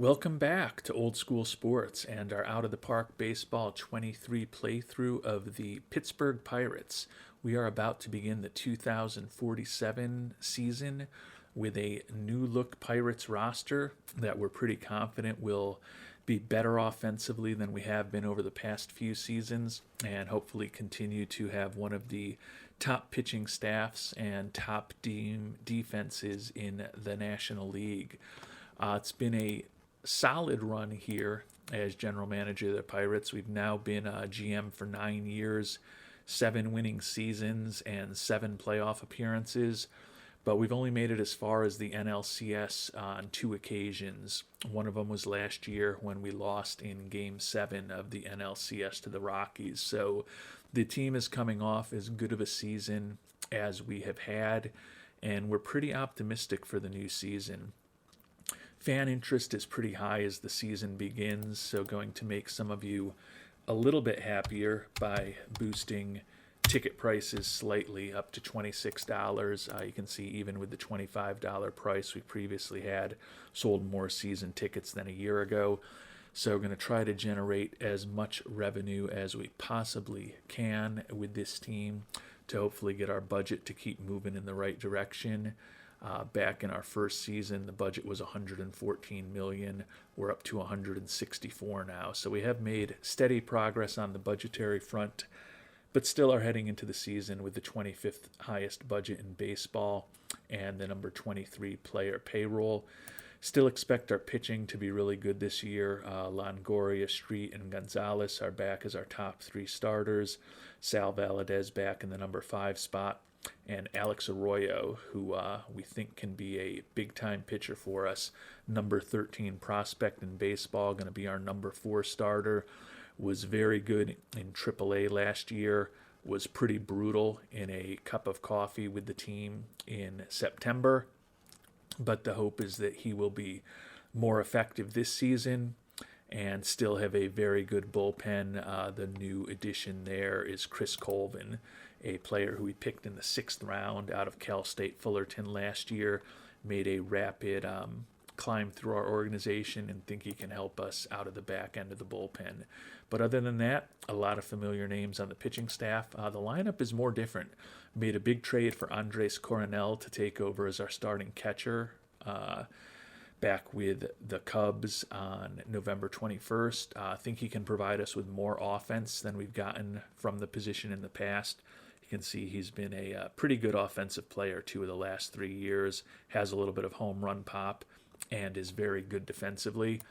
Welcome back to Old School Sports and our Out of the Park Baseball 23 playthrough of the Pittsburgh Pirates. We are about to begin the 2047 season with a new look Pirates roster that we're pretty confident will be better offensively than we have been over the past few seasons, and hopefully continue to have one of the top pitching staffs and top defenses in the National League. It's been a solid run here as general manager of the Pirates. We've now been a GM for 9 years, 7 winning seasons, and 7 playoff appearances. But we've only made it as far as the NLCS on 2 occasions. One of them was last year when we lost in Game 7 of the NLCS to the Rockies. So the team is coming off as good of a season as we have had, and we're pretty optimistic for the new season. Fan interest is pretty high as the season begins, so going to make some of you a little bit happier by boosting ticket prices slightly up to $26. You can see even with the $25 price we previously had, sold more season tickets than a year ago. So we're going to try to generate as much revenue as we possibly can with this team to hopefully get our budget to keep moving in the right direction. Back in our first season, the budget was $114 million. We're up to $164 now. So we have made steady progress on the budgetary front, but still are heading into the season with the 25th highest budget in baseball and the number 23 player payroll. Still expect our pitching to be really good this year. Longoria, Street, and Gonzalez are back as our top 3 starters. Sal Valadez back in the number 5 spot. And Alex Arroyo, who we think can be a big-time pitcher for us, number 13 prospect in baseball, going to be our number 4 starter, was very good in AAA last year, was pretty brutal in a cup of coffee with the team in September, but the hope is that he will be more effective this season and still have a very good bullpen. The new addition there is Chris Colvin, a player who we picked in the 6th round out of Cal State Fullerton last year, made a rapid climb through our organization, and think he can help us out of the back end of the bullpen. But other than that, a lot of familiar names on the pitching staff. The lineup is more different. Made a big trade for Andres Coronel to take over as our starting catcher back with the Cubs on November 21st. I think he can provide us with more offense than we've gotten from the position in the past. You can see he's been a pretty good offensive player 2 of the last 3 years, has a little bit of home run pop, and is very good defensively.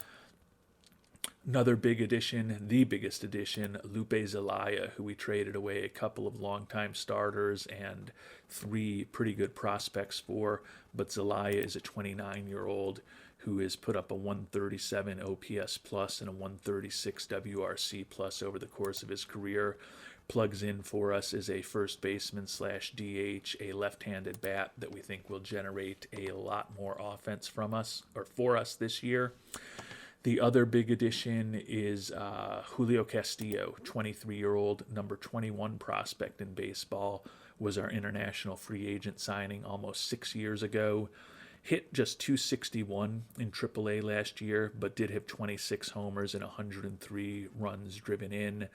Another big addition, the biggest addition, Lupe Zelaya, who we traded away a couple of longtime starters and 3 pretty good prospects for. But Zelaya is a 29-year-old who has put up a 137 OPS plus and a 136 WRC plus over the course of his career. Plugs in for us as a first baseman / DH, a left-handed bat that we think will generate a lot more offense from us or for us this year. The other big addition is Julio Castillo, 23-year-old, number 21 prospect in baseball, was our international free agent signing almost 6 years ago. Hit just 261 in AAA last year, but did have 26 homers and 103 runs driven in.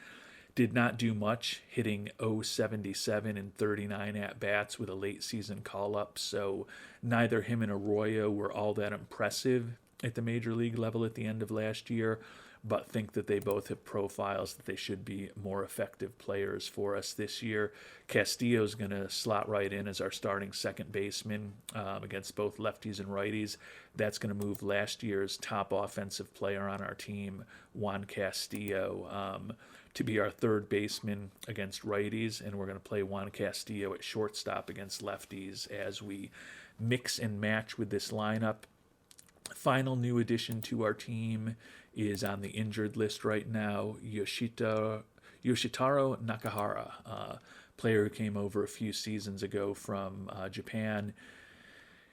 Did not do much, hitting .077 in 39 at-bats with a late-season call-up, so neither him and Arroyo were all that impressive at the major league level at the end of last year, but think that they both have profiles that they should be more effective players for us this year. Castillo's going to slot right in as our starting second baseman against both lefties and righties. That's going to move last year's top offensive player on our team, Juan Castillo, to be our third baseman against righties, and we're going to play Juan Castillo at shortstop against lefties as we mix and match with this lineup. Final new addition to our team is on the injured list right now, Yoshitaro Nakahara, player who came over a few seasons ago from Japan,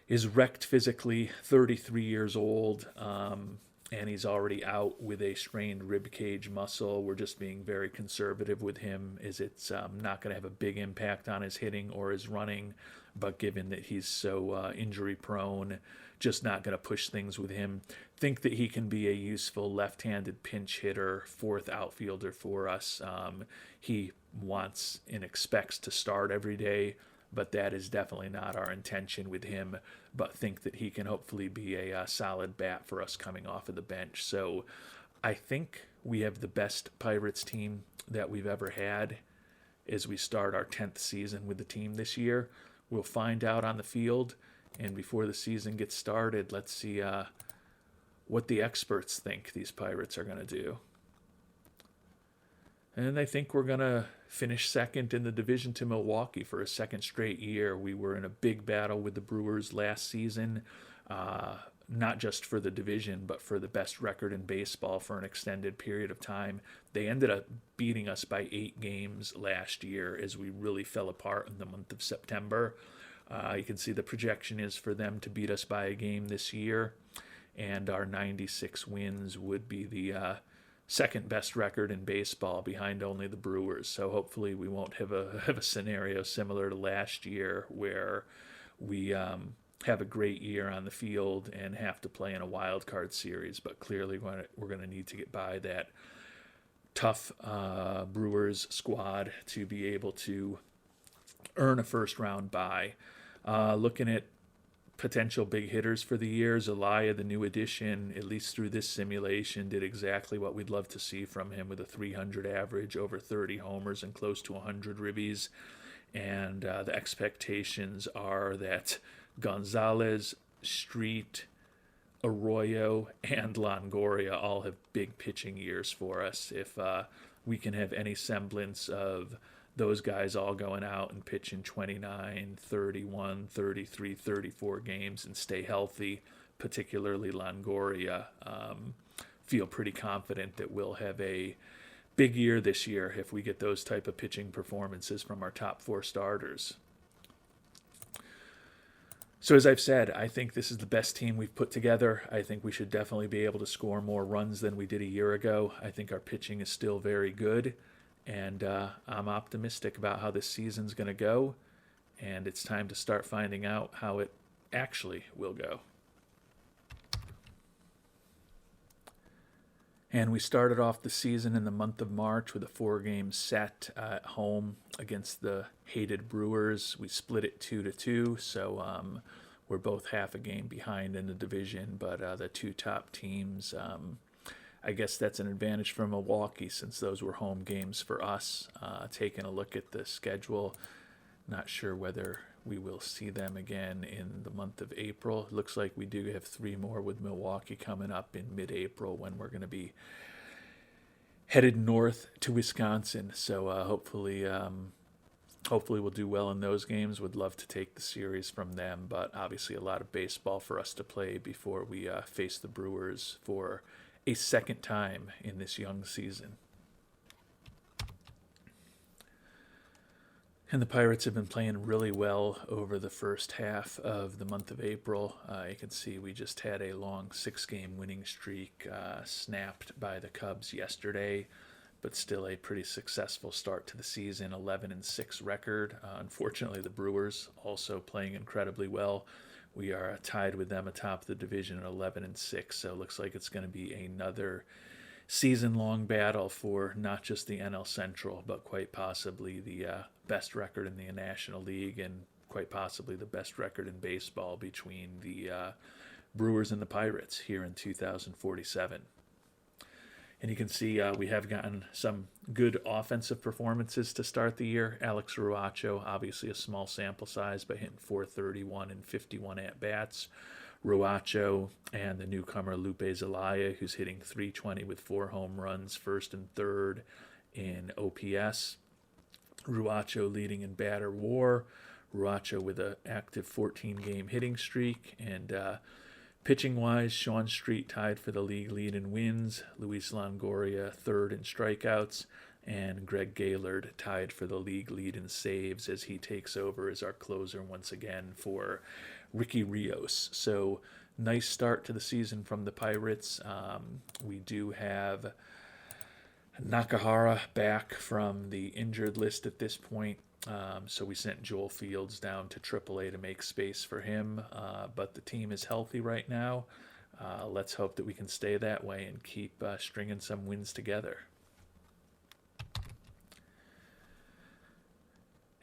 is wrecked physically, 33 years old, and he's already out with a strained rib cage muscle. We're just being very conservative with him, as it's not going to have a big impact on his hitting or his running, but given that he's so injury prone, just not going to push things with him. Think that he can be a useful left-handed pinch hitter, fourth outfielder for us. He wants and expects to start every day, but that is definitely not our intention with him. But think that he can hopefully be a solid bat for us coming off of the bench. So I think we have the best Pirates team that we've ever had as we start our 10th season with the team this year. We'll find out on the field, and before the season gets started, let's see what the experts think these Pirates are going to do. And I think we're going to finish second in the division to Milwaukee for a second straight year. We were in a big battle with the Brewers last season, not just for the division, but for the best record in baseball for an extended period of time. They ended up beating us by 8 games last year as we really fell apart in the month of September. You can see the projection is for them to beat us by a game this year, and our 96 wins would be the second best record in baseball behind only the Brewers. So hopefully we won't have a scenario similar to last year where we have a great year on the field and have to play in a wild card series. But clearly we're going to need to get by that tough Brewers squad to be able to earn a first round bye. Looking at potential big hitters for the year, Zelaya, the new addition, at least through this simulation, did exactly what we'd love to see from him, with a 300 average, over 30 homers, and close to 100 ribbies. And the expectations are that Gonzalez, Street, Arroyo, and Longoria all have big pitching years for us. If we can have any semblance of those guys all going out and pitching 29, 31, 33, 34 games and stay healthy, particularly Longoria, feel pretty confident that we'll have a big year this year if we get those type of pitching performances from our top 4 starters. So as I've said, I think this is the best team we've put together. I think we should definitely be able to score more runs than we did a year ago. I think our pitching is still very good. And I'm optimistic about how this season's going to go, and it's time to start finding out how it actually will go. And we started off the season in the month of March with a 4-game set at home against the hated Brewers. We split it 2-2, so we're both half a game behind in the division, but the 2 top teams, I guess that's an advantage for Milwaukee since those were home games for us. Taking a look at the schedule, not sure whether we will see them again in the month of April. It looks like we do have 3 more with Milwaukee coming up in mid-April when we're going to be headed north to Wisconsin. So hopefully we'll do well in those games. Would love to take the series from them, but obviously a lot of baseball for us to play before we face the Brewers for a second time in this young season. And the Pirates have been playing really well over the first half of the month of April. You can see we just had a long 6-game winning streak snapped by the Cubs yesterday, but still a pretty successful start to the season, 11-6 record. Unfortunately, the Brewers also playing incredibly well. We are tied with them atop the division at 11-6, so it looks like it's going to be another season-long battle for not just the NL Central, but quite possibly the best record in the National League and quite possibly the best record in baseball between the Brewers and the Pirates here in 2047. And you can see we have gotten some good offensive performances to start the year. Alex Ruacho, obviously a small sample size, but hitting .431 and 51 at-bats. Ruacho and the newcomer Lupe Zelaya, who's hitting .320 with 4 home runs, first and third in OPS. Ruacho leading in batter WAR. Ruacho with an active 14-game hitting streak. And pitching-wise, Sean Street tied for the league lead in wins. Luis Longoria third in strikeouts. And Greg Gaylord tied for the league lead in saves as he takes over as our closer once again for Ricky Rios. So nice start to the season from the Pirates. We do have Nakahara back from the injured list at this point. So we sent Joel Fields down to AAA to make space for him. But the team is healthy right now. Let's hope that we can stay that way and keep stringing some wins together.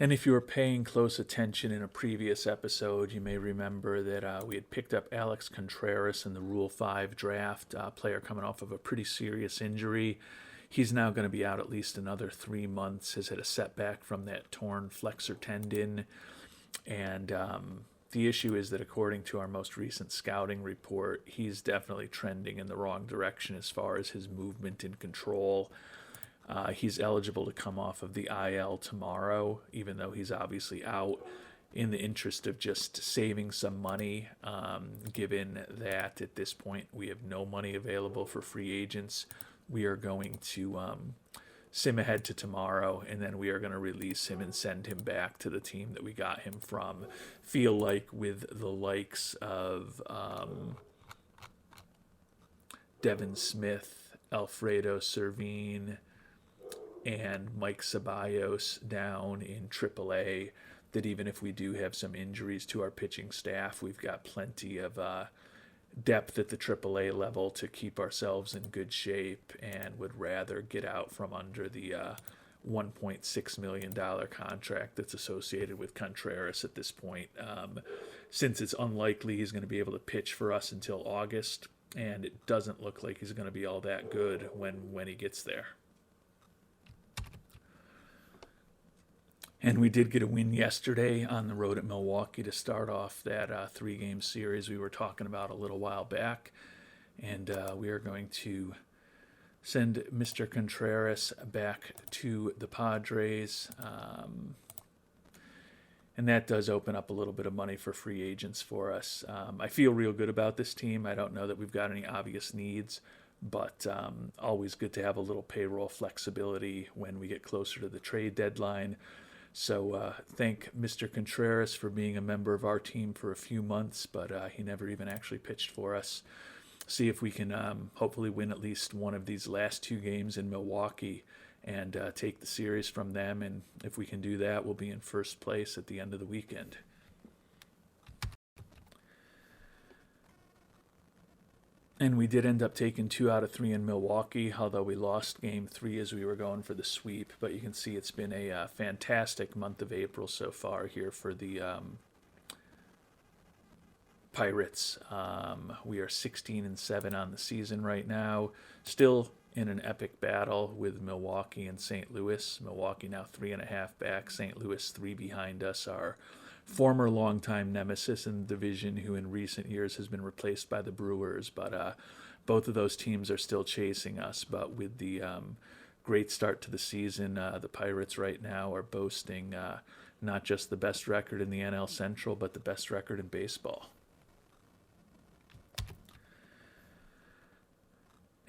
And if you were paying close attention in a previous episode, you may remember that we had picked up Alex Contreras in the Rule 5 draft, player coming off of a pretty serious injury. He's now going to be out at least another 3 months, has had a setback from that torn flexor tendon. And the issue is that according to our most recent scouting report, he's definitely trending in the wrong direction as far as his movement and control. He's eligible to come off of the IL tomorrow, even though he's obviously out, in the interest of just saving some money, given that at this point we have no money available for free agents. We are going to sim ahead to tomorrow, and then we are going to release him and send him back to the team that we got him from. Feel like with the likes of Devin Smith, Alfredo Servine, and Mike Ceballos down in AAA, that even if we do have some injuries to our pitching staff, we've got plenty of depth at the AAA level to keep ourselves in good shape, and would rather get out from under the $1.6 million contract that's associated with Contreras at this point, since it's unlikely he's going to be able to pitch for us until August, and it doesn't look like he's going to be all that good when he gets there. And we did get a win yesterday on the road at Milwaukee to start off that 3-game series we were talking about a little while back. And we are going to send Mr. Contreras back to the Padres. And that does open up a little bit of money for free agents for us. I feel real good about this team. I don't know that we've got any obvious needs, but always good to have a little payroll flexibility when we get closer to the trade deadline. So thank Mr. Contreras for being a member of our team for a few months, but he never even actually pitched for us. See if we can hopefully win at least one of these last 2 games in Milwaukee and take the series from them. And if we can do that, we'll be in first place at the end of the weekend. And we did end up taking 2 out of 3 in Milwaukee, although we lost Game 3 as we were going for the sweep. But you can see it's been a fantastic month of April so far here for the Pirates. We are 16-7 on the season right now. Still in an epic battle with Milwaukee and St. Louis. Milwaukee now 3.5 back. St. Louis 3 behind us. Our former longtime nemesis in the division, who in recent years has been replaced by the Brewers. But both of those teams are still chasing us. But with the great start to the season, the Pirates right now are boasting not just the best record in the NL Central, but the best record in baseball.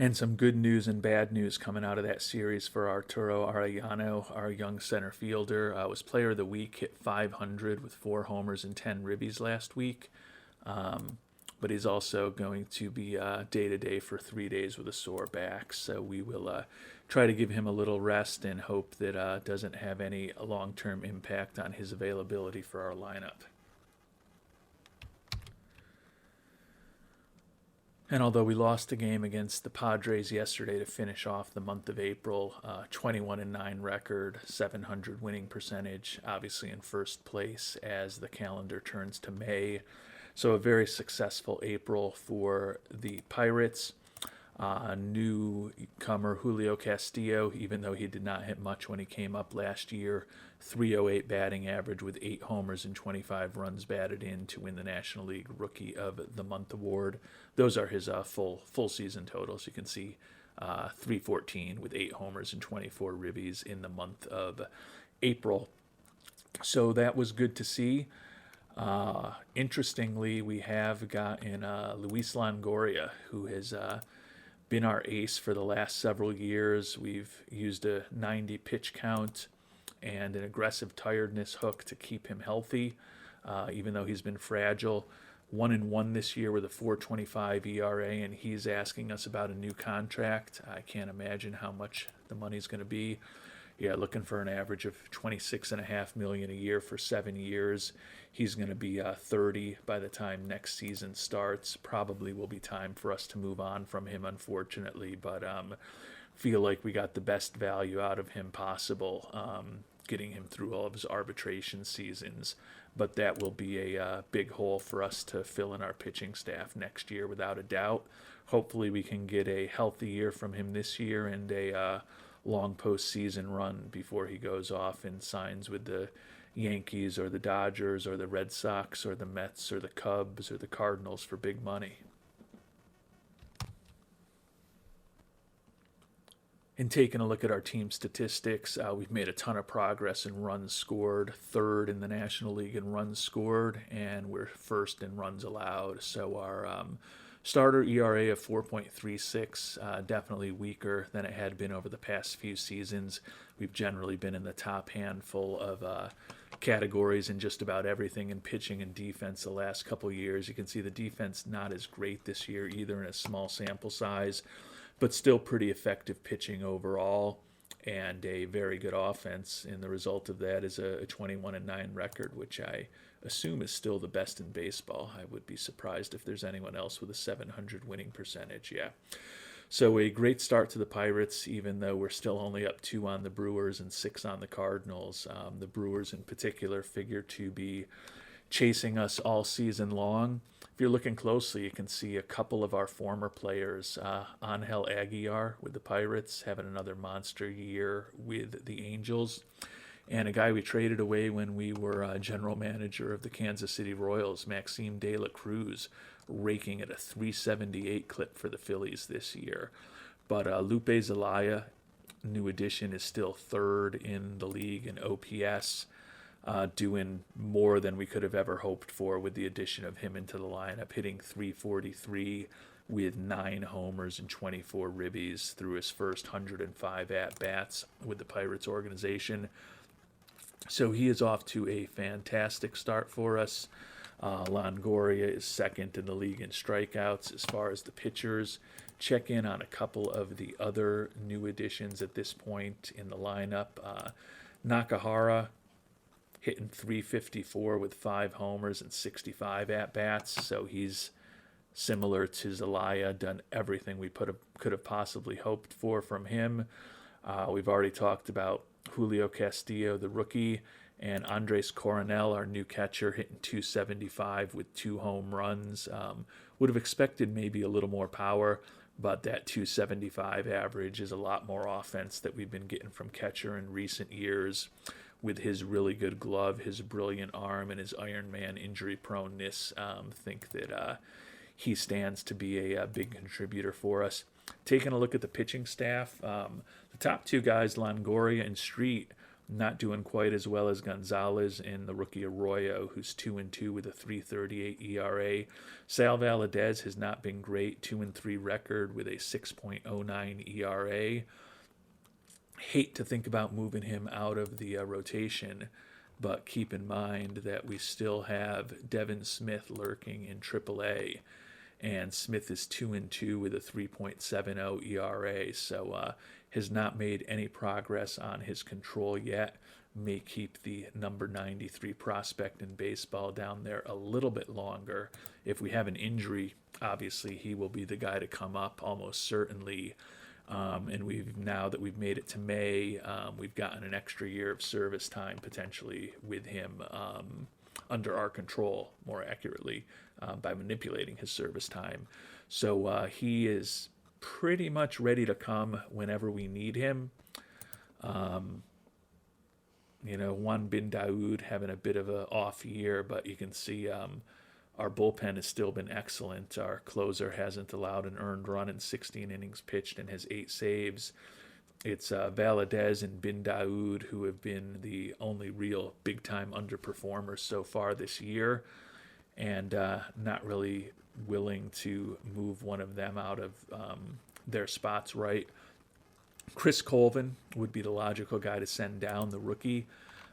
And some good news and bad news coming out of that series for Arturo Arellano, our young center fielder. Was player of the week, hit .500 with 4 homers and 10 ribbies last week. But he's also going to be day-to-day for 3 days with a sore back. So we will try to give him a little rest and hope that doesn't have any long-term impact on his availability for our lineup. And although we lost a game against the Padres yesterday to finish off the month of April, 21-9 record, 700 winning percentage, obviously in first place as the calendar turns to May. So a very successful April for the Pirates. Newcomer Julio Castillo, even though he did not hit much when he came up last year, .308 batting average with 8 homers and 25 runs batted in to win the National League Rookie of the Month award. Those are his full season totals. You can see .314 with 8 homers and 24 ribbies in the month of April. So that was good to see. Interestingly, we have gotten Luis Longoria, who has been our ace for the last several years. We've used a 90 pitch count and an aggressive tiredness hook to keep him healthy, even though he's been fragile. 1-1 this year with a 4.25 ERA, and he's asking us about a new contract. I can't imagine how much the money's going to be. Yeah, looking for an average of $26.5 million a year for 7 years. He's going to be 30 by the time next season starts. Probably will be time for us to move on from him, unfortunately, but feel like we got the best value out of him possible, getting him through all of his arbitration seasons. But that will be a big hole for us to fill in our pitching staff next year, without a doubt. Hopefully we can get a healthy year from him this year and a long postseason run before he goes off and signs with the Yankees or the Dodgers or the Red Sox or the Mets or the Cubs or the Cardinals for big money. In taking a look at our team statistics, we've made a ton of progress in runs scored, third in the National League in runs scored, and we're first in runs allowed. So our starter ERA of 4.36, definitely weaker than it had been over the past few seasons. We've generally been in the top handful of categories in just about everything in pitching and defense the last couple years. You can see the defense not as great this year either, in a small sample size, but still pretty effective pitching overall, and a very good offense. And the result of that is a 21-9 record, which I assume is still the best in baseball. I would be surprised if there's anyone else with a 700 winning percentage. Yeah. So a great start to the Pirates, even though we're still only up 2 on the Brewers and 6 on the Cardinals. The Brewers in particular figure to be chasing us all season long. If you're looking closely, you can see a couple of our former players. Angel Aguilar with the Pirates having another monster year with the Angels. And a guy we traded away when we were general manager of the Kansas City Royals, Maxime De La Cruz, raking at a 378 clip for the Phillies this year. But Lupe Zelaya, new addition, is still third in the league in OPS. Doing more than we could have ever hoped for with the addition of him into the lineup, hitting 343 with 9 homers and 24 ribbies through his first 105 at-bats with the Pirates organization. So he is off to a fantastic start for us. Longoria is second in the league in strikeouts. As far as the pitchers, check in on a couple of the other new additions at this point in the lineup. Nakahara hitting 354 with 5 homers and 65 at-bats. So he's similar to Zelaya, done everything we could have possibly hoped for from him. We've already talked about Julio Castillo, the rookie, and Andres Coronel, our new catcher, hitting 275 with 2 home runs. Would have expected maybe a little more power, but that 275 average is a lot more offense that we've been getting from catcher in recent years. With his really good glove, his brilliant arm, and his Iron Man injury proneness, think that he stands to be a big contributor for us. Taking a look at the pitching staff, the top 2 guys, Longoria and Street, not doing quite as well as Gonzalez and the rookie Arroyo, who's 2-2 with a 3.38 ERA. Sal Valadez has not been great, 2-3 record with a 6.09 ERA. Hate to think about moving him out of the rotation, but keep in mind that we still have Devin Smith lurking in AAA, and Smith is 2-2 with a 3.70 ERA, so has not made any progress on his control yet. May keep the number 93 prospect in baseball down there a little bit longer. If we have an injury, obviously he will be the guy to come up almost certainly. And now that we've made it to May, we've gotten an extra year of service time potentially with him under our control, more accurately, by manipulating his service time. So he is pretty much ready to come whenever we need him. Juan Bin Daoud having a bit of an off year, but you can see our bullpen has still been excellent. Our closer hasn't allowed an earned run in 16 innings pitched and has 8 saves. It's Valadez and Bin Daoud who have been the only real big-time underperformers so far this year, and not really willing to move one of them out of their spots right. Chris Colvin would be the logical guy to send down, the rookie,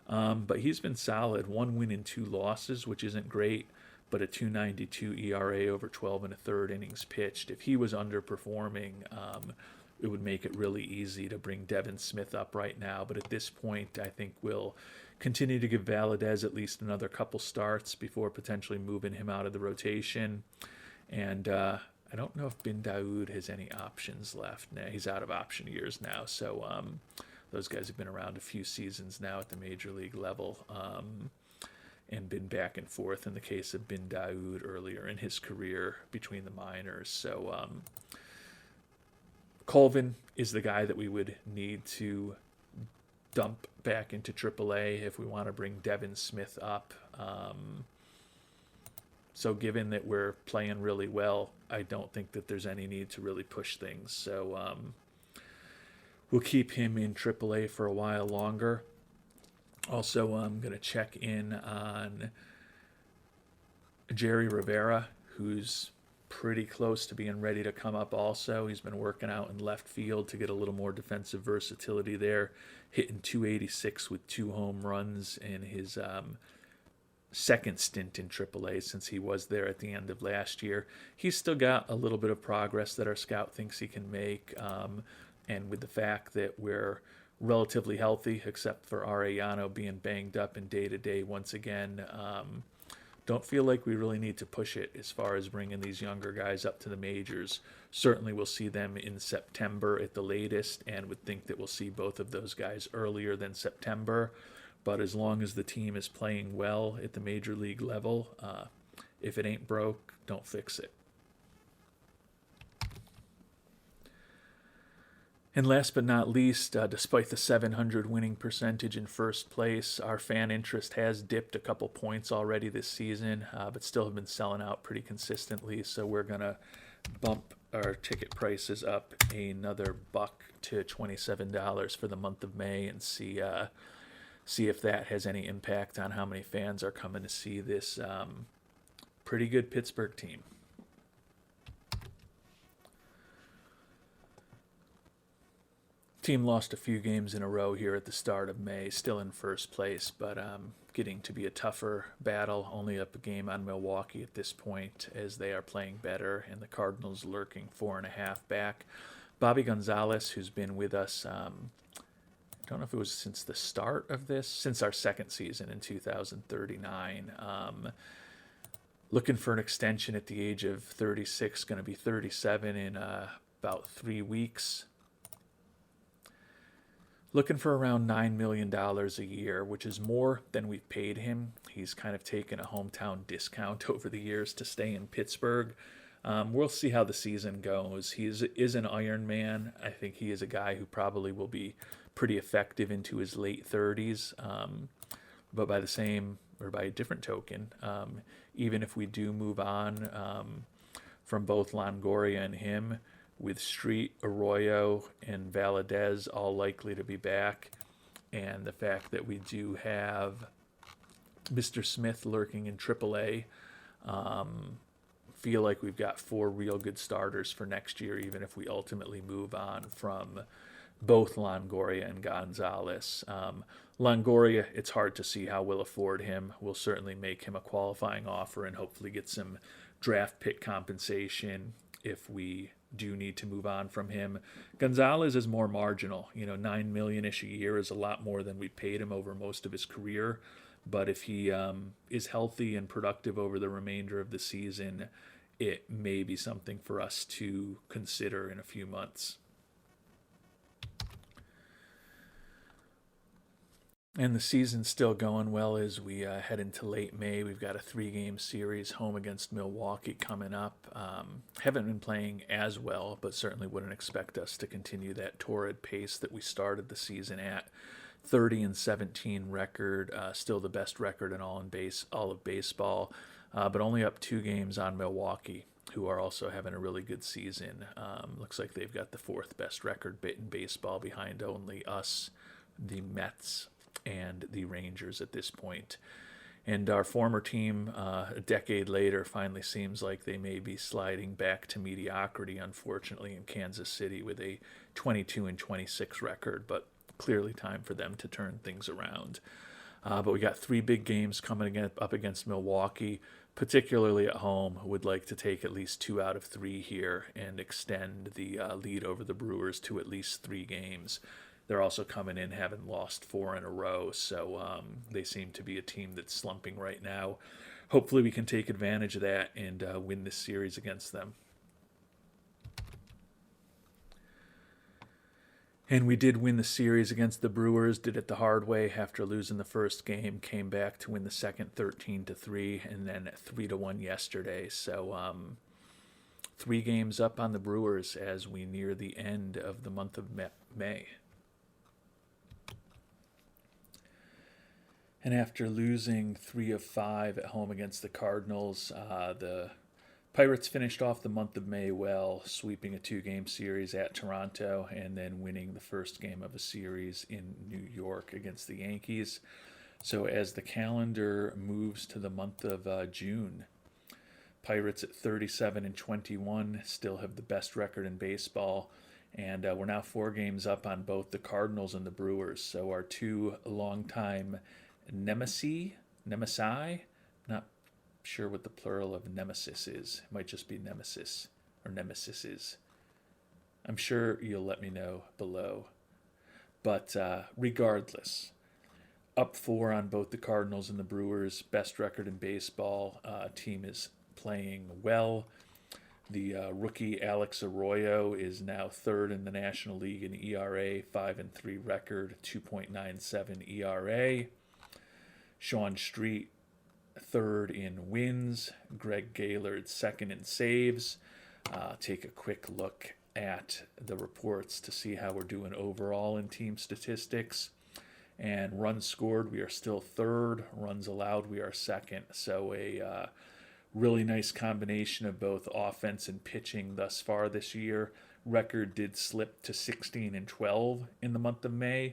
but he's been solid. 1 win and 2 losses, which isn't great, but a 2.92 ERA over 12 and a third innings pitched. If he was underperforming, it would make it really easy to bring Devin Smith up right now. But at this point, I think we'll continue to give Valadez at least another couple starts before potentially moving him out of the rotation. And I don't know if Bin Daoud has any options left. Nah, he's out of option years now. So those guys have been around a few seasons now at the major league level, and been back and forth in the case of Bin Daoud earlier in his career between the minors. So Colvin is the guy that we would need to dump back into AAA if we want to bring Devin Smith up. So given that we're playing really well, I don't think that there's any need to really push things. So we'll keep him in AAA for a while longer. Also, I'm going to check in on Jerry Rivera, who's pretty close to being ready to come up also. He's been working out in left field to get a little more defensive versatility there, hitting 286 with 2 home runs in his second stint in AAA since he was there at the end of last year. He's still got a little bit of progress that our scout thinks he can make, and with the fact that we're relatively healthy, except for Arellano being banged up in day-to-day once again, don't feel like we really need to push it as far as bringing these younger guys up to the majors. Certainly we'll see them in September at the latest, and would think that we'll see both of those guys earlier than September. But as long as the team is playing well at the major league level, if it ain't broke, don't fix it. And last but not least, despite the .700 winning percentage in first place, our fan interest has dipped a couple points already this season, but still have been selling out pretty consistently. So we're going to bump our ticket prices up another $1 to $27 for the month of May, and see if that has any impact on how many fans are coming to see this pretty good Pittsburgh team. Team lost a few games in a row here at the start of May, still in first place, but getting to be a tougher battle, only up a game on Milwaukee at this point as they are playing better, and the Cardinals lurking 4.5 back. Bobby Gonzalez, who's been with us, I don't know if it was since the start of this, since our second season in 2039, looking for an extension at the age of 36, going to be 37 in about 3 weeks. Looking for around $9 million a year, which is more than we've paid him. He's kind of taken a hometown discount over the years to stay in Pittsburgh. We'll see how the season goes. He is an Iron Man. I think he is a guy who probably will be pretty effective into his late 30s. But by a different token, even if we do move on from both Longoria and him, with Street, Arroyo, and Valadez all likely to be back, and the fact that we do have Mr. Smith lurking in AAA, feel like we've got 4 real good starters for next year, even if we ultimately move on from both Longoria and Gonzalez. Longoria, it's hard to see how we'll afford him. We'll certainly make him a qualifying offer and hopefully get some draft pick compensation if we do need to move on from him. Gonzalez is more marginal. $9 million-ish a year is a lot more than we paid him over most of his career. But if he is healthy and productive over the remainder of the season, it may be something for us to consider in a few months. And the season's still going well as we head into late May. We've got a 3-game series home against Milwaukee coming up. Haven't been playing as well, but certainly wouldn't expect us to continue that torrid pace that we started the season at. 30-17 record, still the best record in all of baseball, but only up 2 games on Milwaukee, who are also having a really good season. Looks like they've got the 4th best record in baseball behind only us, the Mets, and the Rangers at this point. And our former team, a decade later, finally seems like they may be sliding back to mediocrity, unfortunately, in Kansas City with a 22-26 record, but clearly time for them to turn things around. But we got 3 big games coming up against Milwaukee. particularly at home, would like to take at least 2 out of 3 here and extend the lead over the Brewers to at least 3 games. They're also coming in having lost 4 in a row, so they seem to be a team that's slumping right now. Hopefully we can take advantage of that and win this series against them. And we did win the series against the Brewers, did it the hard way after losing the first game, came back to win the second 13-3, and then 3-1 yesterday. So 3 games up on the Brewers as we near the end of the month of May. And after losing 3 of 5 at home against the Cardinals, the Pirates finished off the month of May well, sweeping a 2-game series at Toronto and then winning the first game of a series in New York against the Yankees. So as the calendar moves to the month of June, Pirates at 37-21 still have the best record in baseball. And we're now 4 games up on both the Cardinals and the Brewers. So our 2 longtime nemesi, not sure what the plural of nemesis is. It might just be nemesis or nemesises. I'm sure you'll let me know below. But regardless, up 4 on both the Cardinals and the Brewers. Best record in baseball. Team is playing well. The rookie Alex Arroyo is now 3rd in the National League in ERA, 5-3 record, 2.97 ERA. Sean Street 3rd in wins. Greg Gaylord 2nd in saves. Take a quick look at the reports to see how we're doing overall in team statistics. And runs scored, we are still 3rd. Runs allowed, we are 2nd. So a really nice combination of both offense and pitching thus far this year. Record did slip to 16-12 in the month of May,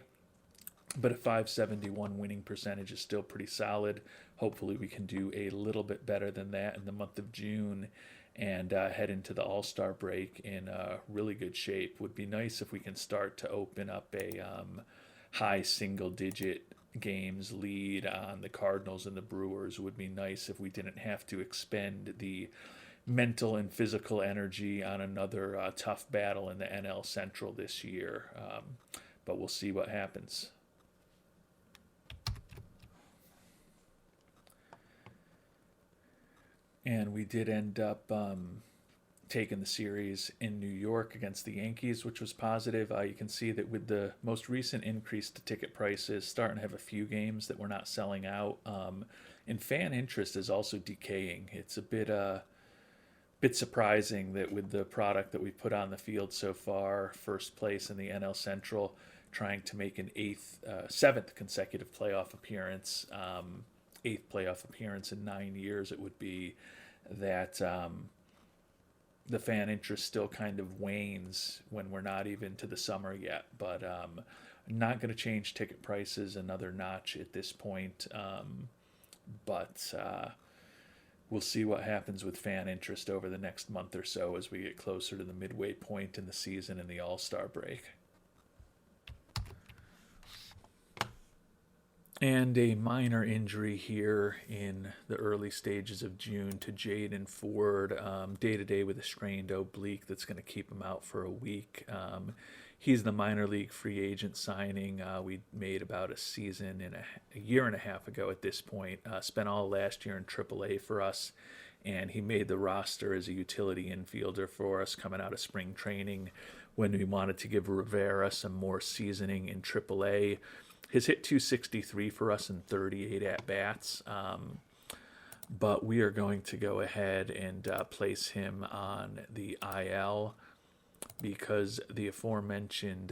but a .571 winning percentage is still pretty solid. Hopefully we can do a little bit better than that in the month of June and head into the All-Star break in really good shape. Would be nice if we can start to open up a high single-digit games lead on the Cardinals and the Brewers. Would be nice if we didn't have to expend the mental and physical energy on another tough battle in the NL Central this year. But we'll see what happens. And we did end up taking the series in New York against the Yankees, which was positive. You can see that with the most recent increase to ticket prices, starting to have a few games that we're not selling out. And fan interest is also decaying. It's a bit surprising that with the product that we put on the field so far, first place in the NL Central, trying to make an 7th consecutive playoff appearance, 8th playoff appearance in 9 years, it would be that the fan interest still kind of wanes when we're not even to the summer yet. But not going to change ticket prices another notch at this point. But we'll see what happens with fan interest over the next month or so as we get closer to the midway point in the season and the All-Star break. And a minor injury here in the early stages of June to Jaden Ford, day-to-day with a strained oblique that's going to keep him out for a week. He's the minor league free agent signing we made about a year and a half ago at this point. Spent all last year in AAA for us, and he made the roster as a utility infielder for us coming out of spring training when we wanted to give Rivera some more seasoning in AAA. His hit .263 for us in 38 at-bats, but we are going to go ahead and place him on the IL because the aforementioned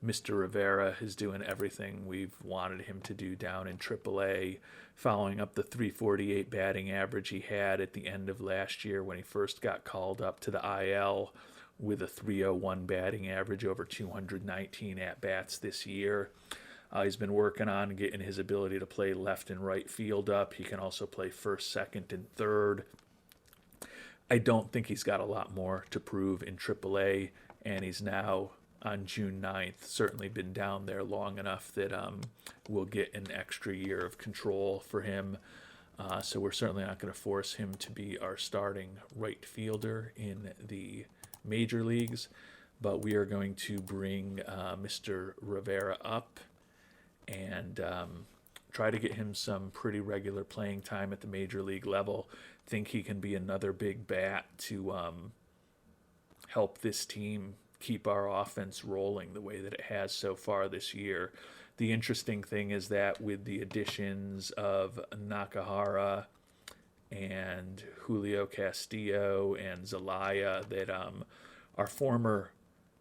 Mr. Rivera is doing everything we've wanted him to do down in AAA, following up the .348 batting average he had at the end of last year when he first got called up to the IL, with a .301 batting average over 219 at-bats this year. He's been working on getting his ability to play left and right field up. He can also play first, second, and third. I don't think he's got a lot more to prove in AAA, and he's now on June 9th. Certainly been down there long enough that we'll get an extra year of control for him. So we're certainly not going to force him to be our starting right fielder in the major leagues, but we are going to bring Mr. Rivera up and try to get him some pretty regular playing time at the major league level. Think he can be another big bat to help this team keep our offense rolling the way that it has so far this year. The interesting thing is that with the additions of Nakahara and Julio Castillo and Zelaya, that our former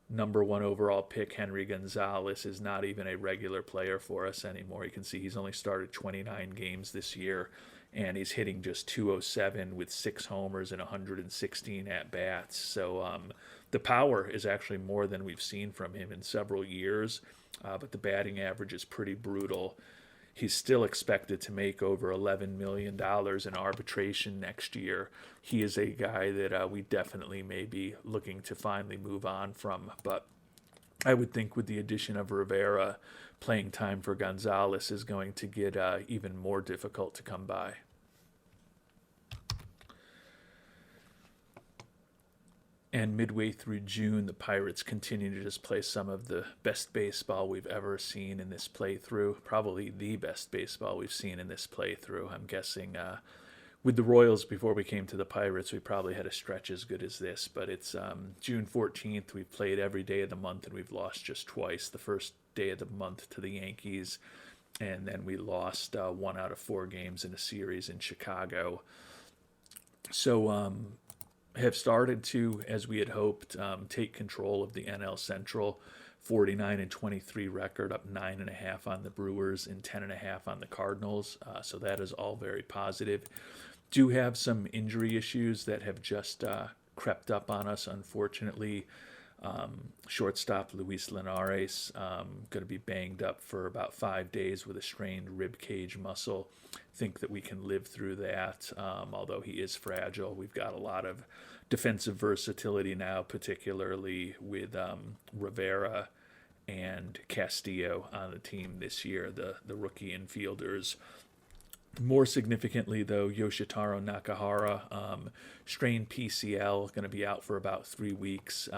number one overall pick, Henry Gonzalez, is not even a regular player for us anymore. You can see he's only started 29 games this year, and he's hitting just 207 with 6 homers and 116 at-bats. So the power is actually more than we've seen from him in several years, but the batting average is pretty brutal. He's still expected to make over $11 million in arbitration next year. He is a guy that we definitely may be looking to finally move on from. But I would think with the addition of Rivera, playing time for Gonzalez is going to get even more difficult to come by. And midway through June, the Pirates continue to just play some of the best baseball we've ever seen in this playthrough. Probably the best baseball we've seen in this playthrough. I'm guessing with the Royals before we came to the Pirates, we probably had a stretch as good as this. But it's June 14th. We've played every day of the month, and we've lost just twice. The first day of the month to the Yankees, and then we lost 1 out of 4 games in a series in Chicago. So have started to, as we had hoped, take control of the NL Central. 49-23 record, up 9.5 on the Brewers and 10.5 on the Cardinals. So that is all very positive. Do have some injury issues that have just crept up on us, unfortunately. Shortstop Luis Linares going to be banged up for about 5 days with a strained rib cage muscle. Think that we can live through that, although he is fragile. We've got a lot of defensive versatility now, particularly with Rivera and Castillo on the team this year, the rookie infielders. More significantly, though, Yoshitaro Nakahara, strained PCL, going to be out for about 3 weeks.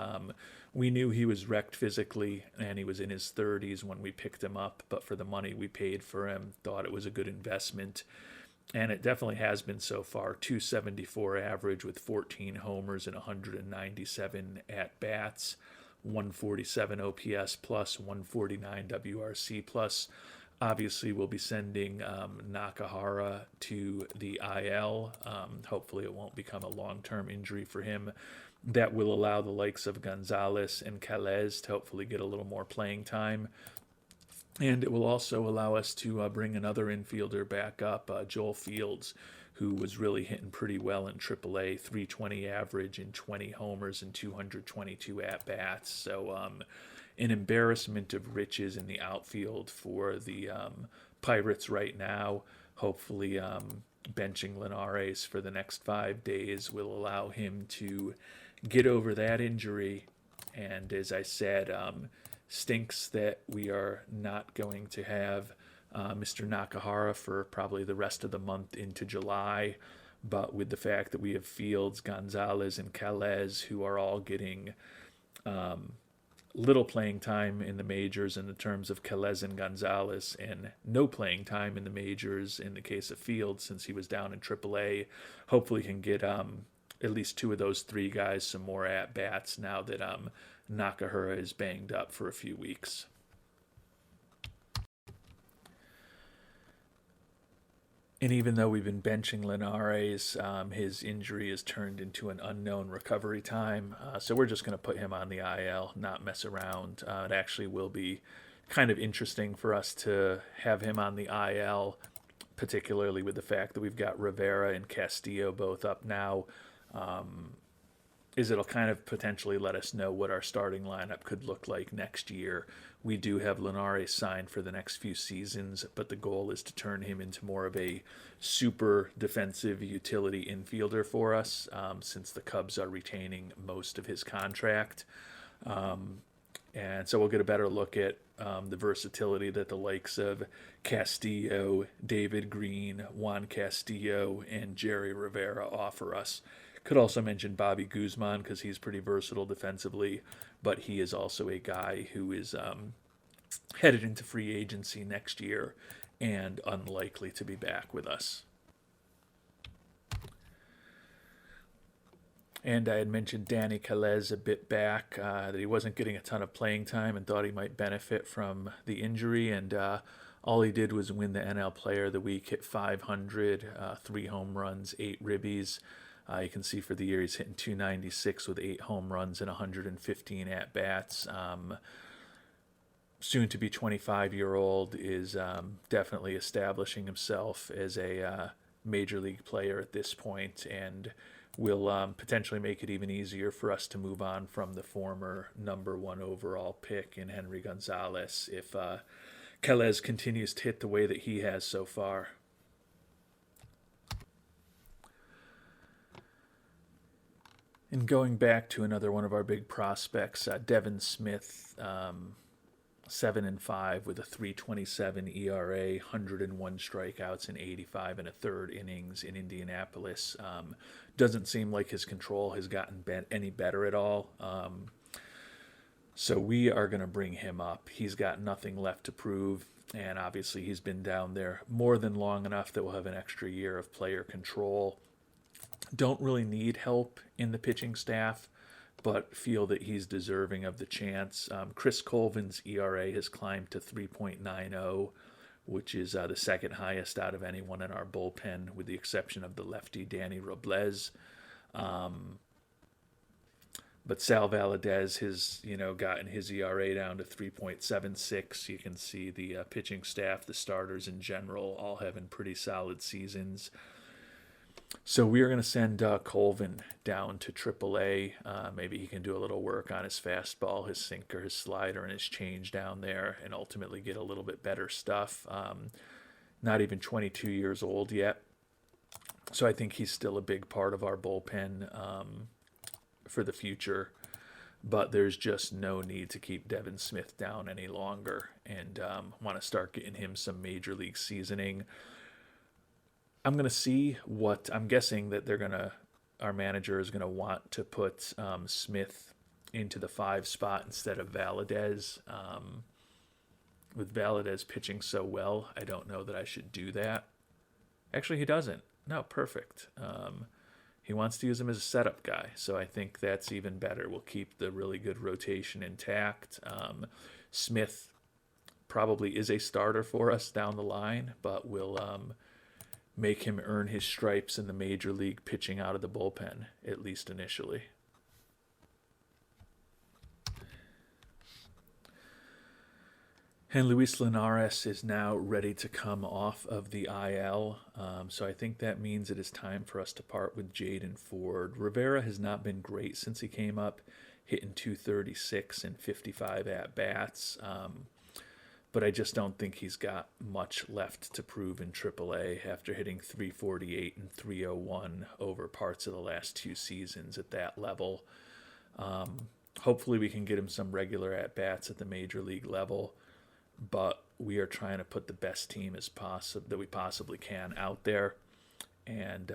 We knew he was wrecked physically, and he was in his 30s when we picked him up, but for the money we paid for him, thought it was a good investment. And it definitely has been so far. 274 average with 14 homers and 197 at-bats, 147 OPS plus, 149 WRC plus. Obviously, we'll be sending Nakahara to the IL. Hopefully it won't become a long-term injury for him. That will allow the likes of Gonzalez and Calez to hopefully get a little more playing time. And it will also allow us to bring another infielder back up, Joel Fields, who was really hitting pretty well in AAA, 320 average and 20 homers and 222 at-bats. So an embarrassment of riches in the outfield for the Pirates right now. Hopefully benching Linares for the next 5 days will allow him to get over that injury. And as I said, stinks that we are not going to have Mr. Nakahara for probably the rest of the month into July. But with the fact that we have Fields, Gonzalez, and Calez, who are all getting little playing time in the majors in the terms of Calez and Gonzalez, and no playing time in the majors in the case of Fields since he was down in AAA, hopefully can get at least 2 of those 3 guys some more at-bats now that Nakahara is banged up for a few weeks. And even though we've been benching Linares, his injury has turned into an unknown recovery time. So we're just going to put him on the IL, not mess around. It actually will be kind of interesting for us to have him on the IL, particularly with the fact that we've got Rivera and Castillo both up now. It'll kind of potentially let us know what our starting lineup could look like next year. We do have Linares signed for the next few seasons, but the goal is to turn him into more of a super defensive utility infielder for us, since the Cubs are retaining most of his contract. And so we'll get a better look at the versatility that the likes of Castillo, David Green, Juan Castillo, and Jerry Rivera offer us. Could also mention Bobby Guzman because he's pretty versatile defensively, but he is also a guy who is headed into free agency next year and unlikely to be back with us. And I had mentioned Danny Calez a bit back, that he wasn't getting a ton of playing time and thought he might benefit from the injury. And all he did was win the NL Player of the Week, hit 500, 3 home runs, 8 ribbies. You can see for the year he's hitting 296 with 8 home runs and 115 at-bats. Soon to be 25-year-old is definitely establishing himself as a major league player at this point, and will potentially make it even easier for us to move on from the former number 1 overall pick in Henry Gonzalez if Calez continues to hit the way that he has so far. And going back to another one of our big prospects, Devin Smith, 7-5 with a 3.27 ERA, 101 strikeouts in 85 and a third innings in Indianapolis. Doesn't seem like his control has gotten any better at all. So we are going to bring him up. He's got nothing left to prove, and obviously he's been down there more than long enough that we'll have an extra year of player control. Don't really need help in the pitching staff, but feel that he's deserving of the chance. Chris Colvin's ERA has climbed to 3.90, which is the second highest out of anyone in our bullpen, with the exception of the lefty Danny Robles. But Sal Valadez has, gotten his ERA down to 3.76. You can see the pitching staff, the starters in general, all having pretty solid seasons. So we are going to send Colvin down to AAA. Maybe he can do a little work on his fastball, his sinker, his slider, and his change down there, and ultimately get a little bit better stuff. Not even 22 years old yet. So I think he's still a big part of our bullpen for the future. But there's just no need to keep Devin Smith down any longer, and want to start getting him some major league seasoning. I'm going to see what I'm guessing that our manager is going to want to put Smith into the 5 spot instead of Valadez. With Valadez pitching so well, I don't know that I should do that. Actually, he doesn't. No, perfect. He wants to use him as a setup guy, so I think that's even better. We'll keep the really good rotation intact. Smith probably is a starter for us down the line, but we'll make him earn his stripes in the major league pitching out of the bullpen, at least initially. And Luis Linares is now ready to come off of the IL, so I think that means it is time for us to part with Jaden Ford. Rivera has not been great since he came up, hitting 236 and 55 at-bats. But I just don't think he's got much left to prove in AAA after hitting 348 and 301 over parts of the last 2 seasons at that level. Hopefully we can get him some regular at-bats at the major league level, but we are trying to put the best team that we possibly can out there, and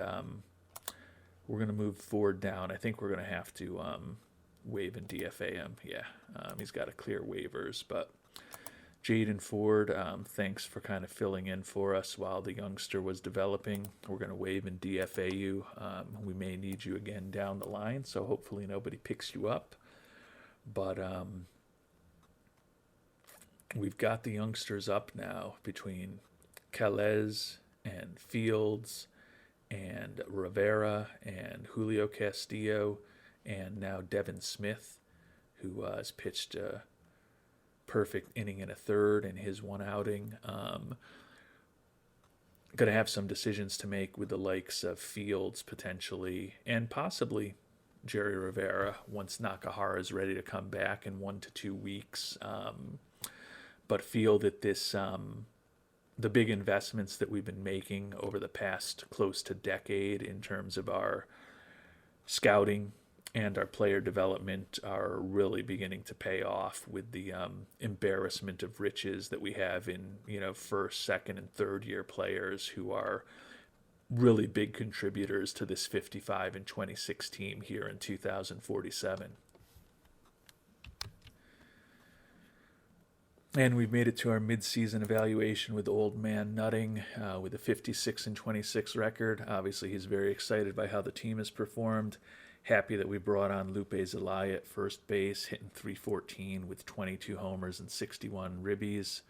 we're going to move Ford down. I think we're going to have to waive and DFA him. Yeah, he's got to clear waivers, but Jaden Ford, thanks for kind of filling in for us while the youngster was developing. We're going to waive and DFA you. We may need you again down the line, so hopefully nobody picks you up. But we've got the youngsters up now between Calez and Fields and Rivera and Julio Castillo and now Devin Smith, who has pitched perfect inning and a third in his one outing. Going to have some decisions to make with the likes of Fields potentially, and possibly Jerry Rivera once Nakahara is ready to come back in 1 to 2 weeks. But feel that the big investments that we've been making over the past close to decade in terms of our scouting and our player development are really beginning to pay off with the embarrassment of riches that we have in first, second, and third year players who are really big contributors to this 55 and 26 team here in 2047. And we've made it to our midseason evaluation with Old Man Nutting with a 56 and 26 record. Obviously, he's very excited by how the team has performed. Happy that we brought on Lupe Zelaya at first base, hitting .314 with 22 homers and 61 ribbies.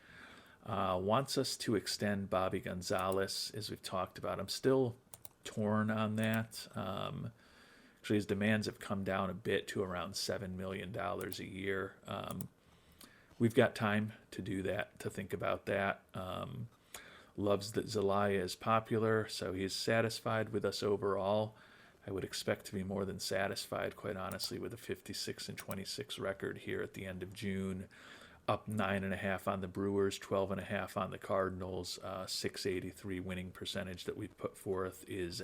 Wants us to extend Bobby Gonzalez, as we've talked about. I'm still torn on that. Actually, his demands have come down a bit to around $7 million a year. We've got time to do that, to think about that. Loves that Zelaya is popular, so he's satisfied with us overall. I would expect to be more than satisfied, quite honestly, with a 56 and 26 record here at the end of June. Up 9.5 on the Brewers, 12.5 on the Cardinals. 683 winning percentage that we've put forth is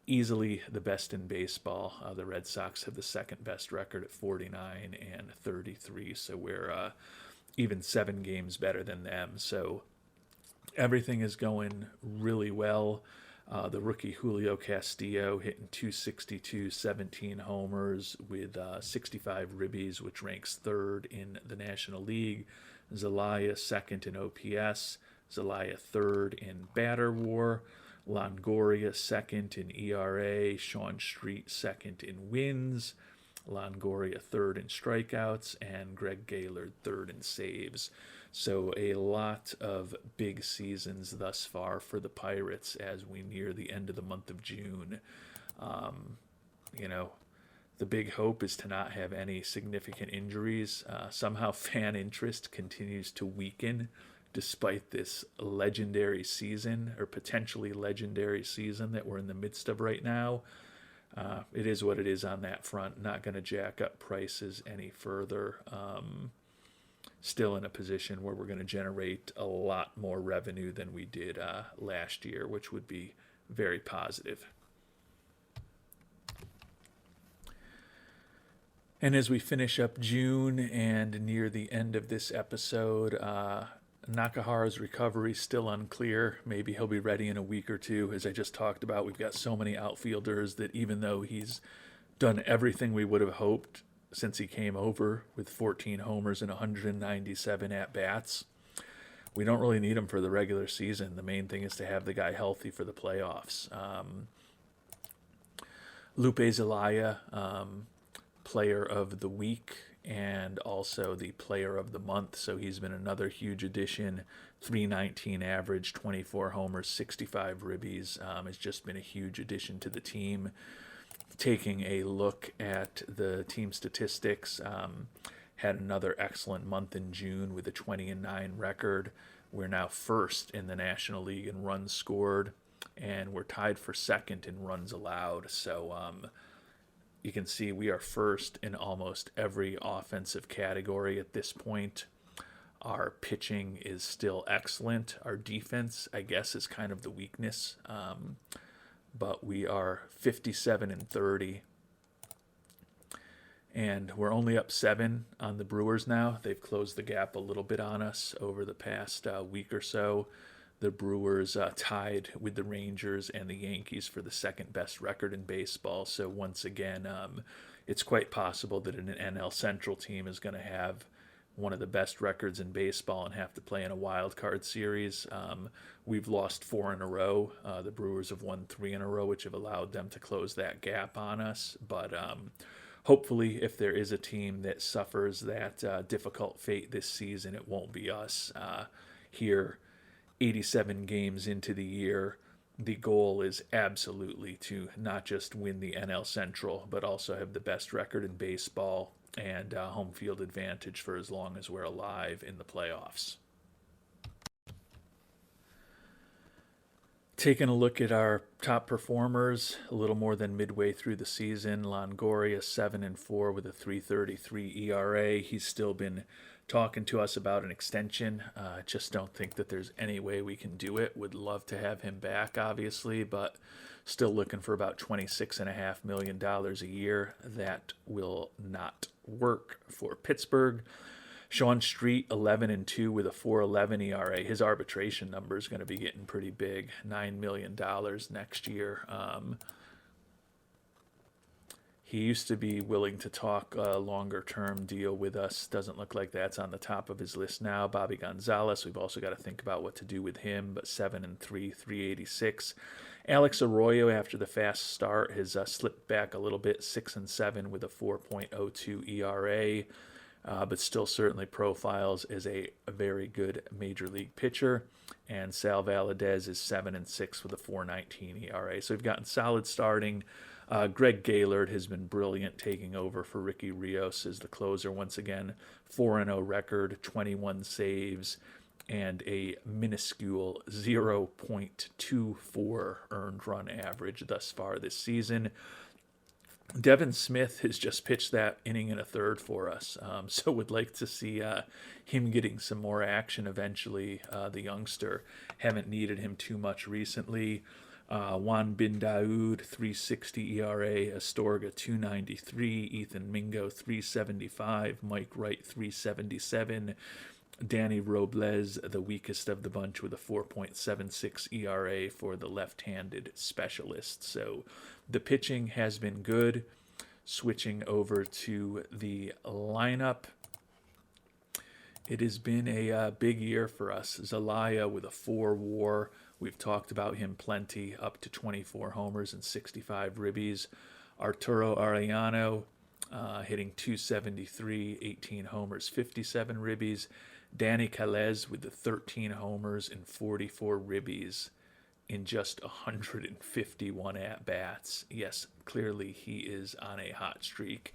easily the best in baseball. The Red Sox have the second best record at 49 and 33, so we're even 7 games better than them. So everything is going really well. The rookie Julio Castillo hitting .262, 17 homers with 65 ribbies, which ranks third in the National League. Zelaya second in OPS. Zelaya third in batter WAR. Longoria second in ERA. Sean Street second in wins. Longoria third in strikeouts, and Greg Gaylord third in saves. So a lot of big seasons thus far for the Pirates as we near the end of the month of June. The big hope is to not have any significant injuries. Somehow fan interest continues to weaken despite this legendary season, or potentially legendary season, that we're in the midst of right now. It is what it is on that front. Not going to jack up prices any further. Still in a position where we're going to generate a lot more revenue than we did last year, which would be very positive. And as we finish up June and near the end of this episode, Nakahara's recovery still unclear. Maybe he'll be ready in a week or two. As I just talked about, we've got so many outfielders that even though he's done everything we would have hoped since he came over with 14 homers and 197 at-bats, we don't really need him for the regular season. The main thing is to have the guy healthy for the playoffs. Lupe Zelaya, player of the week and also the player of the month, so he's been another huge addition. 319 average, 24 homers, 65 ribbies. Has just been a huge addition to the team. Taking a look at the team statistics, had another excellent month in June with a 20-9 record. We're now first in the National League in runs scored, and we're tied for second in runs allowed. So you can see we are first in almost every offensive category at this point. Our pitching is still excellent. Our defense, I guess, is kind of the weakness. But we are 57 and 30. And we're only up 7 on the Brewers now. They've closed the gap a little bit on us over the past week or so. The Brewers tied with the Rangers and the Yankees for the second best record in baseball. So once again, it's quite possible that an NL Central team is going to have one of the best records in baseball and have to play in a wild card series. We've lost 4 in a row. The Brewers have won 3 in a row, which have allowed them to close that gap on us. But hopefully, if there is a team that suffers that difficult fate this season, it won't be us. Here, 87 games into the year, the goal is absolutely to not just win the NL Central, but also have the best record in baseball and home field advantage for as long as we're alive in the playoffs. Taking a look at our top performers, a little more than midway through the season, Longoria 7-4 with a 3.33 ERA. He's still been talking to us about an extension. Just don't think that there's any way we can do it. Would love to have him back, obviously, but still looking for about $26.5 million a year. That will not work for Pittsburgh. Sean Street, 11-2 with a 4.11 ERA. His arbitration number is going to be getting pretty big, $9 million next year. He used to be willing to talk a longer-term deal with us. Doesn't look like that's on the top of his list now. Bobby Gonzalez, we've also got to think about what to do with him, but 7-3, 386. Alex Arroyo, after the fast start, has slipped back a little bit, 6-7 with a 4.02 ERA, but still certainly profiles as a very good major league pitcher. And Sal Valadez is 7-6 with a 4.19 ERA. So we've gotten solid starting. Greg Gaylord has been brilliant, taking over for Ricky Rios as the closer once again. 4-0 record, 21 saves, and a minuscule 0.24 earned run average thus far this season. Devin Smith has just pitched that inning and a third for us, so would like to see him getting some more action eventually. The youngster, haven't needed him too much recently. Juan Bin Daoud, 3.60 ERA, Astorga, 2.93, Ethan Mingo, 3.75, Mike Wright, 3.77, Danny Robles, the weakest of the bunch, with a 4.76 ERA for the left-handed specialist. So the pitching has been good. Switching over to the lineup, it has been a big year for us. Zelaya with a 4 WAR. We've talked about him plenty, up to 24 homers and 65 ribbies. Arturo Arellano hitting 273, 18 homers, 57 ribbies. Danny Calez with the 13 homers and 44 ribbies in just 151 at-bats. Yes, clearly he is on a hot streak.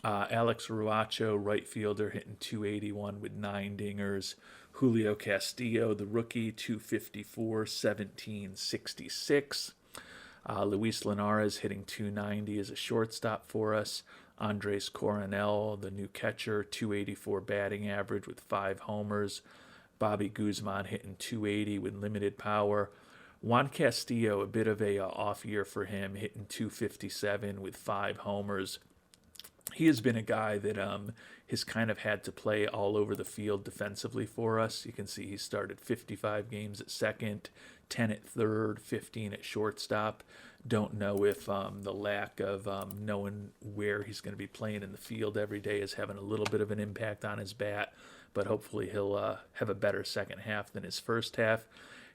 Alex Ruacho, right fielder, hitting 281 with 9 dingers. Julio Castillo, the rookie, 254, 1766. Luis Linares hitting 290 as a shortstop for us. Andres Coronel, the new catcher, 284 batting average with 5 homers. Bobby Guzman hitting 280 with limited power. Juan Castillo, a bit of a off year for him, hitting 257 with 5 homers. He has been a guy that has kind of had to play all over the field defensively for us. You can see he started 55 games at second, 10 at third, 15 at shortstop. Don't know if the lack of knowing where he's going to be playing in the field every day is having a little bit of an impact on his bat, but hopefully he'll have a better second half than his first half.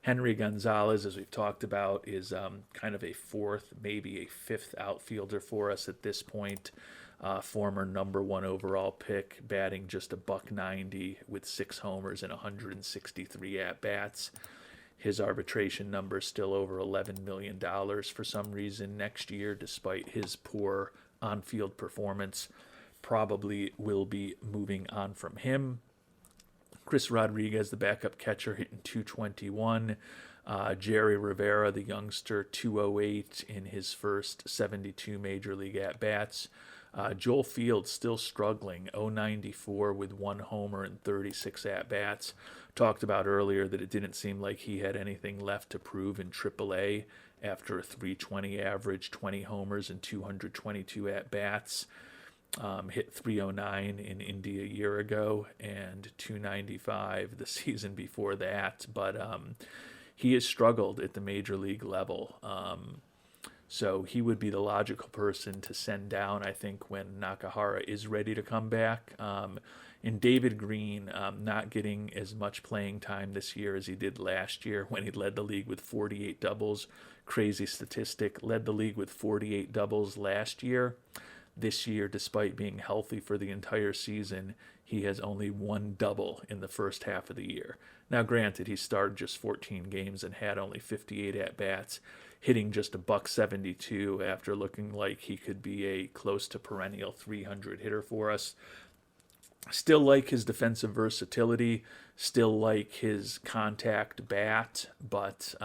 Henry Gonzalez, as we've talked about, is kind of a 4th, maybe a 5th outfielder for us at this point. Former number 1 overall pick, batting just $190 with 6 homers and 163 at-bats. His arbitration number is still over $11 million for some reason next year, despite his poor on-field performance. Probably will be moving on from him. Chris Rodriguez, the backup catcher, hitting 221. Jerry Rivera, the youngster, 208 in his first 72 major league at-bats. Joel Fields still struggling, 094 with 1 homer and 36 at-bats. Talked about earlier that it didn't seem like he had anything left to prove in AAA after a 320 average, 20 homers and 222 at-bats. Hit 309 in Indy a year ago and 295 the season before that. But he has struggled at the major league level. So he would be the logical person to send down, I think, when Nakahara is ready to come back. And David Green not getting as much playing time this year as he did last year when he led the league with 48 doubles. Crazy statistic. Led the league with 48 doubles last year. This year, despite being healthy for the entire season, he has only 1 double in the first half of the year. Now, granted, he started just 14 games and had only 58 at-bats, hitting just $172 after looking like he could be a close to perennial 300 hitter for us. Still like his defensive versatility, still like his contact bat, but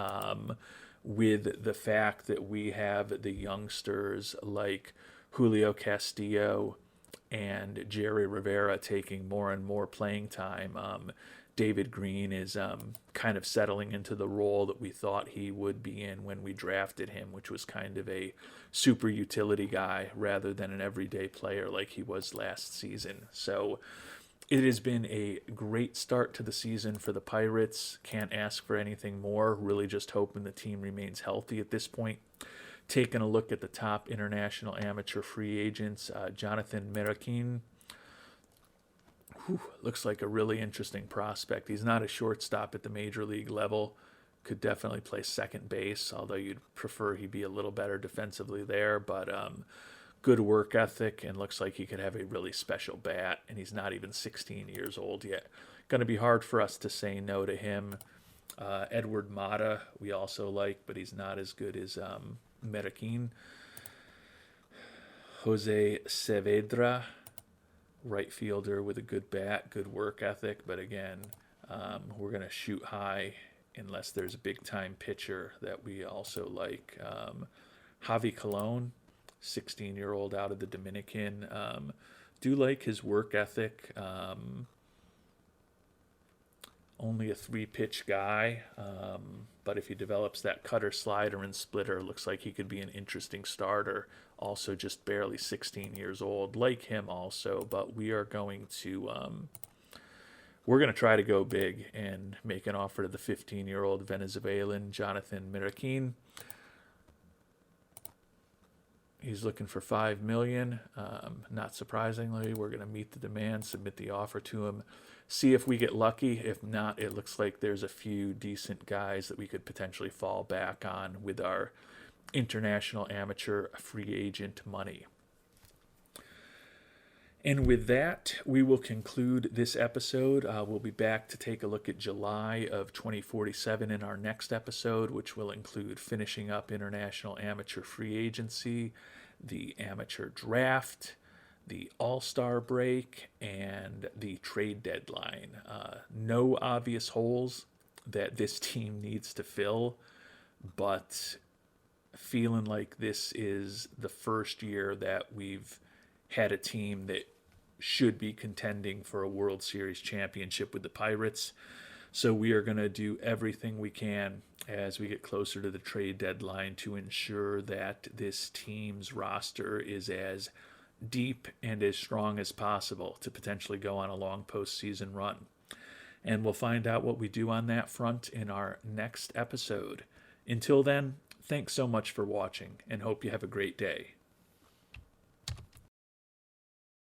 with the fact that we have the youngsters like Julio Castillo and Jerry Rivera taking more and more playing time, David Green is kind of settling into the role that we thought he would be in when we drafted him, which was kind of a super utility guy rather than an everyday player like he was last season. So it has been a great start to the season for the Pirates. Can't ask for anything more. Really just hoping the team remains healthy at this point. Taking a look at the top international amateur free agents, Jonathan Mirakin. Looks like a really interesting prospect. He's not a shortstop at the major league level. Could definitely play second base, although you'd prefer he be a little better defensively there. But good work ethic, and looks like he could have a really special bat. And he's not even 16 years old yet. Going to be hard for us to say no to him. Edward Mata we also like, but he's not as good as Mirakin. Jose Saavedra, right fielder with a good bat, good work ethic, but again, we're going to shoot high unless there's a big-time pitcher that we also like. Javi Colon, 16-year-old out of the Dominican. Do like his work ethic. Only a 3-pitch guy, but if he develops that cutter, slider, and splitter, looks like he could be an interesting starter. Also just barely 16 years old, like him also, but we are going to try to go big and make an offer to the 15-year-old Venezuelan Jonathan Mirakin. He's looking for $5 million. Not surprisingly, we're going to meet the demand, submit the offer to him, see if we get lucky. If not, it looks like there's a few decent guys that we could potentially fall back on with our international amateur free agent money. And with that, we will conclude this episode. We'll be back to take a look at July of 2047 in our next episode, which will include finishing up international amateur free agency, the amateur draft, the All-Star break, and the trade deadline. No obvious holes that this team needs to fill, but feeling like this is the first year that we've had a team that should be contending for a World Series championship with the Pirates. So we are going to do everything we can as we get closer to the trade deadline to ensure that this team's roster is as deep and as strong as possible to potentially go on a long postseason run. And we'll find out what we do on that front in our next episode. Until then, thanks so much for watching and hope you have a great day.